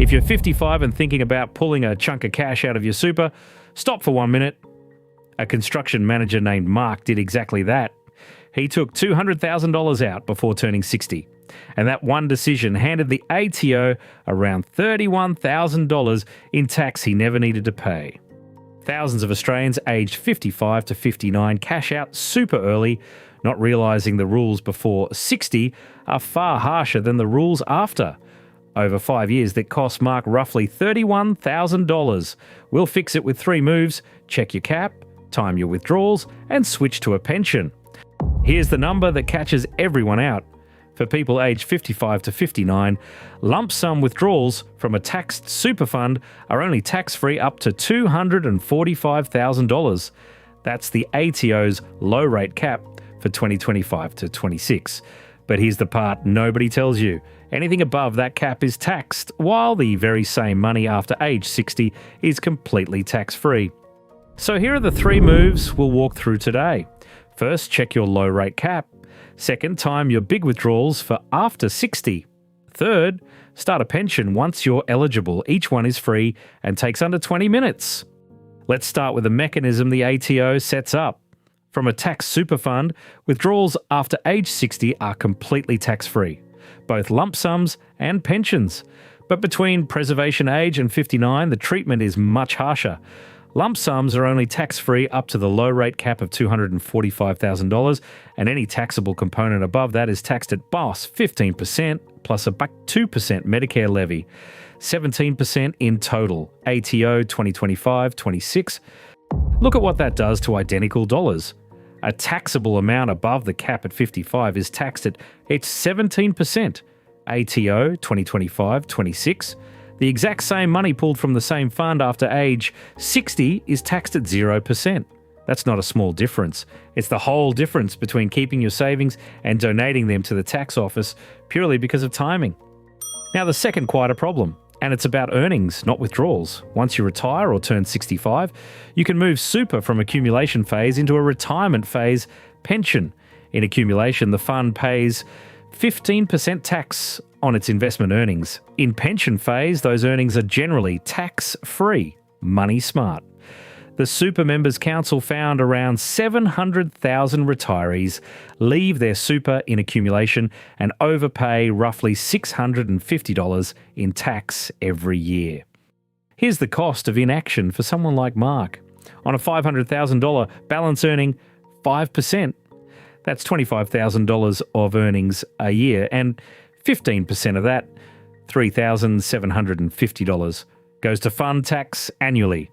If you're 55 and thinking about pulling a chunk of cash out of your super, stop for 1 minute. A construction manager named Mark did exactly that. He took $200,000 out before turning 60. And that one decision handed the ATO around $31,000 in tax he never needed to pay. Thousands of Australians aged 55 to 59 cash out super early, not realising the rules before 60 are far harsher than the rules after. Over 5 years, that cost Mark roughly $31,000. We'll fix it with 3 moves: check your cap, time your withdrawals, and switch to a pension. Here's the number that catches everyone out. For people aged 55 to 59, lump sum withdrawals from a taxed super fund are only tax-free up to $245,000. That's the ATO's low-rate cap for 2025 to 26. But here's the part nobody tells you. Anything above that cap is taxed, while the very same money after age 60 is completely tax-free. So here are the 3 moves we'll walk through today. First, check your low-rate cap. Second, time your big withdrawals for after 60. Third, start a pension once you're eligible. Each one is free and takes under 20 minutes. Let's start with the mechanism the ATO sets up. From a tax super fund, withdrawals after age 60 are completely tax-free, both lump sums and pensions. But between preservation age and 59, the treatment is much harsher. Lump sums are only tax-free up to the low-rate cap of $245,000, and any taxable component above that is taxed at BOSS 15% plus a 2% Medicare levy, 17% in total, ATO 2025-26. Look at what that does to identical dollars. A taxable amount above the cap at 55 is taxed at its 17%, ATO 2025-26. The exact same money pulled from the same fund after age 60 is taxed at 0%. That's not a small difference. It's the whole difference between keeping your savings and donating them to the tax office purely because of timing. Now, the second quite a problem, and it's about earnings, not withdrawals. Once you retire or turn 65, you can move super from accumulation phase into a retirement phase pension. In accumulation, the fund pays 15% tax on its investment earnings. In pension phase, those earnings are generally tax-free. Money smart. The Super Members Council found around 700,000 retirees leave their super in accumulation and overpay roughly $650 in tax every year. Here's the cost of inaction for someone like Mark. On a $500,000 balance earning 5%, that's $25,000 of earnings a year, and 15% of that, $3,750, goes to fund tax annually.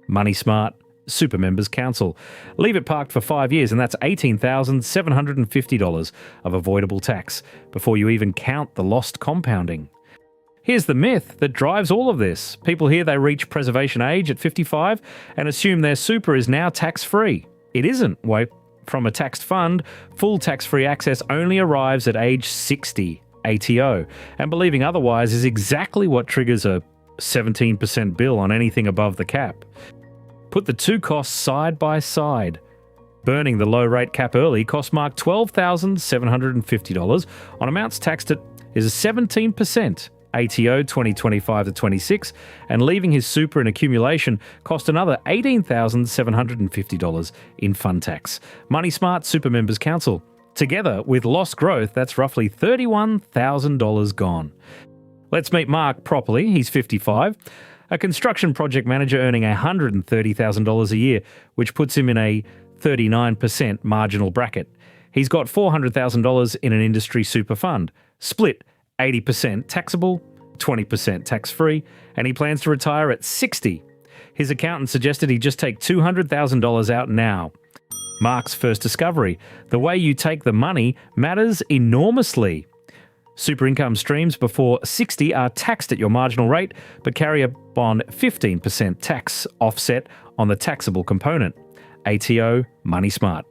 Money smart, Super Members Council. Leave it parked for 5 years and that's $18,750 of avoidable tax before you even count the lost compounding. Here's the myth that drives all of this. People hear they reach preservation age at 55 and assume their super is now tax-free. It isn't. From a taxed fund, full tax-free access only arrives at age 60, ATO, and believing otherwise is exactly what triggers a 17% bill on anything above the cap. Put the two costs side by side. Burning the low-rate cap early cost Mark $12,750 on amounts taxed at is 17%, ATO 2025-26, and leaving his super in accumulation cost another $18,750 in fund tax. Money Smart Super Members Council. Together, with lost growth, that's roughly $31,000 gone. Let's meet Mark properly. He's 55, a construction project manager earning $130,000 a year, which puts him in a 39% marginal bracket. He's got $400,000 in an industry super fund, split 80% taxable, 20% tax-free, and he plans to retire at 60. His accountant suggested he just take $200,000 out now. Mark's first discovery: the way you take the money matters enormously. Super income streams before 60 are taxed at your marginal rate, but carry a bond 15% tax offset on the taxable component. ATO Money Smart.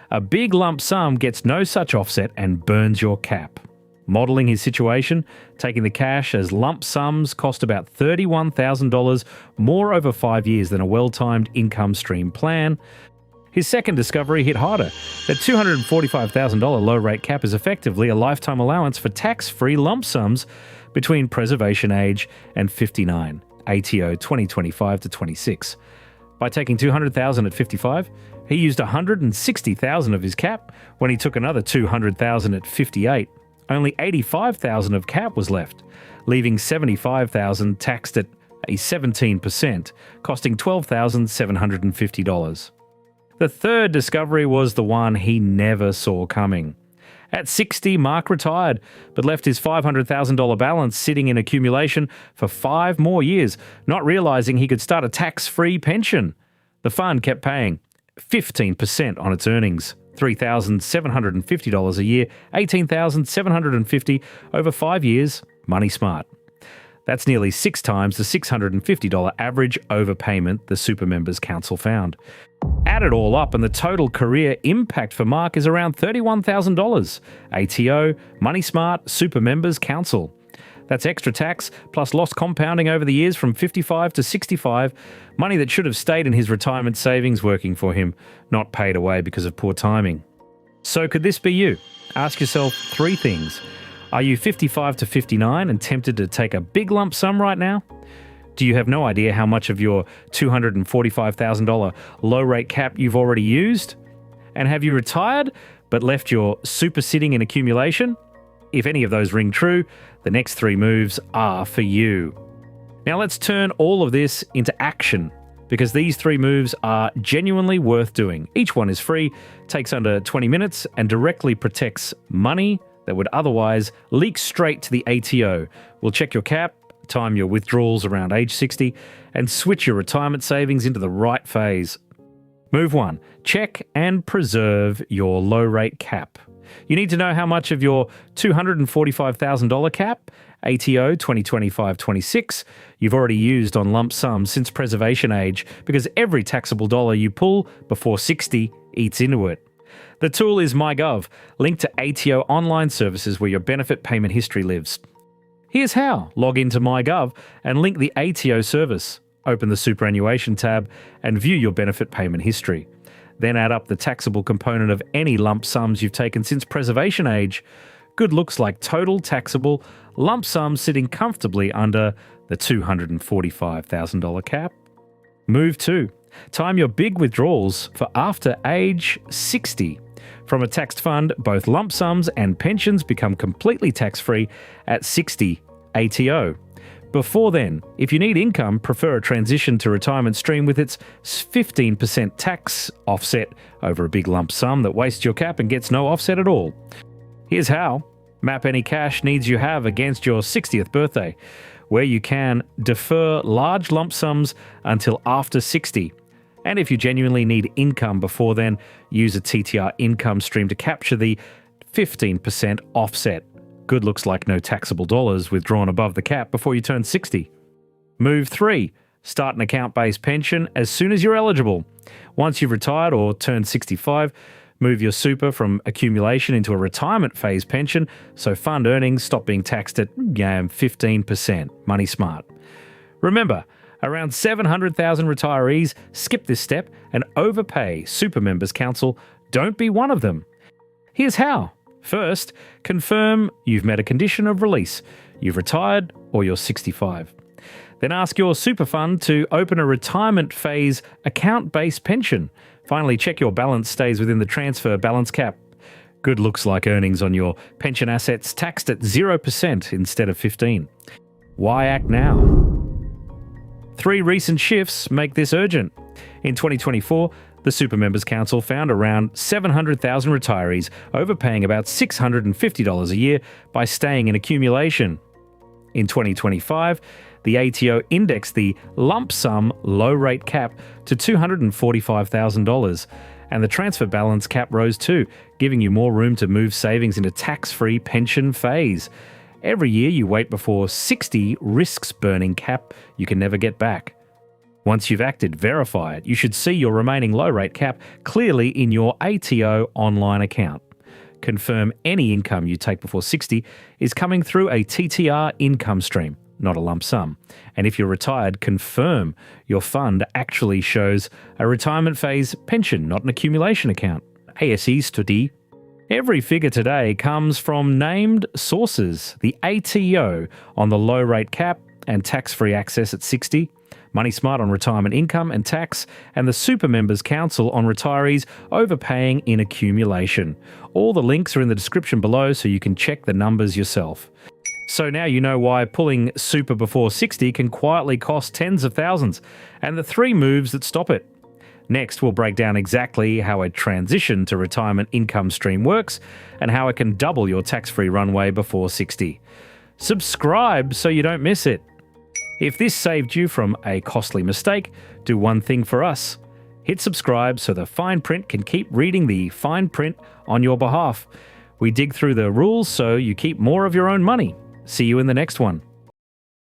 A big lump sum gets no such offset and burns your cap. Modelling his situation, taking the cash as lump sums cost about $31,000 more over 5 years than a well-timed income stream plan. His second discovery hit harder. That $245,000 low-rate cap is effectively a lifetime allowance for tax-free lump sums between preservation age and 59, ATO 2025 to 26. By taking $200,000 at 55, he used $160,000 of his cap. When he took another $200,000 at 58, only $85,000 of cap was left, leaving $75,000 taxed at a 17%, costing $12,750. The third discovery was the one he never saw coming. At 60, Mark retired, but left his $500,000 balance sitting in accumulation for 5 more years, not realizing he could start a tax-free pension. The fund kept paying 15% on its earnings, $3,750 a year, $18,750 over 5 years, money smart. That's nearly 6 times the $650 average overpayment the Super Members Council found. Add it all up and the total career impact for Mark is around $31,000. ATO, Money Smart, Super Members Council. That's extra tax plus lost compounding over the years from 55 to 65, money that should have stayed in his retirement savings working for him, not paid away because of poor timing. So could this be you? Ask yourself 3 things. Are you 55 to 59 and tempted to take a big lump sum right now? Do you have no idea how much of your $245,000 low-rate cap you've already used? And have you retired but left your super sitting in accumulation? If any of those ring true, the next 3 moves are for you. Now let's turn all of this into action, because these 3 moves are genuinely worth doing. Each one is free, takes under 20 minutes, and directly protects money that would otherwise leak straight to the ATO. We'll check your cap, time your withdrawals around age 60, and switch your retirement savings into the right phase. Move 1. Check and preserve your low-rate cap. You need to know how much of your $245,000 cap, ATO 2025-26, you've already used on lump sums since preservation age, because every taxable dollar you pull before 60 eats into it. The tool is MyGov, linked to ATO online services where your benefit payment history lives. Here's how. Log into MyGov and link the ATO service. Open the Superannuation tab and view your benefit payment history. Then add up the taxable component of any lump sums you've taken since preservation age. Good looks like total taxable lump sums sitting comfortably under the $245,000 cap. Move 2. Time your big withdrawals for after age 60. From a taxed fund, both lump sums and pensions become completely tax-free at 60 ATO. Before then, if you need income, prefer a transition to retirement stream with its 15% tax offset over a big lump sum that wastes your cap and gets no offset at all. Here's how. Map any cash needs you have against your 60th birthday, where you can defer large lump sums until after 60. And if you genuinely need income before then, use a TTR income stream to capture the 15% offset. Good looks like no taxable dollars withdrawn above the cap before you turn 60. Move 3. Start an account-based pension as soon as you're eligible. Once you've retired or turned 65, move your super from accumulation into a retirement phase pension so fund earnings stop being taxed at 15%. Money smart. Remember, around 700,000 retirees skip this step and overpay. Super Members Council don't be one of them. Here's how. First, confirm you've met a condition of release. You've retired or you're 65. Then ask your super fund to open a retirement phase account-based pension. Finally, check your balance stays within the transfer balance cap. Good looks like earnings on your pension assets taxed at 0% instead of 15%. Why act now? 3 recent shifts make this urgent. In 2024, the Super Members Council found around 700,000 retirees overpaying about $650 a year by staying in accumulation. In 2025, the ATO indexed the lump sum low-rate cap to $245,000, and the transfer balance cap rose too, giving you more room to move savings into tax-free pension phase. Every year you wait before 60 risks burning cap you can never get back. Once you've acted, verify it. You should see your remaining low-rate cap clearly in your ATO online account. Confirm any income you take before 60 is coming through a TTR income stream. not a lump sum. And if you're retired, confirm your fund actually shows a retirement phase pension, not an accumulation account. ASE study. Every figure today comes from named sources. The ATO on the low rate cap and tax-free access at 60, Money Smart on retirement income and tax, and the Super Members Council on retirees overpaying in accumulation. All the links are in the description below so you can check the numbers yourself. So now you know why pulling super before 60 can quietly cost tens of thousands, and the 3 moves that stop it. Next, we'll break down exactly how a transition to retirement income stream works and how it can double your tax-free runway before 60. Subscribe so you don't miss it. If this saved you from a costly mistake, do one thing for us. Hit subscribe so the fine print can keep reading the fine print on your behalf. We dig through the rules so you keep more of your own money. See you in the next one.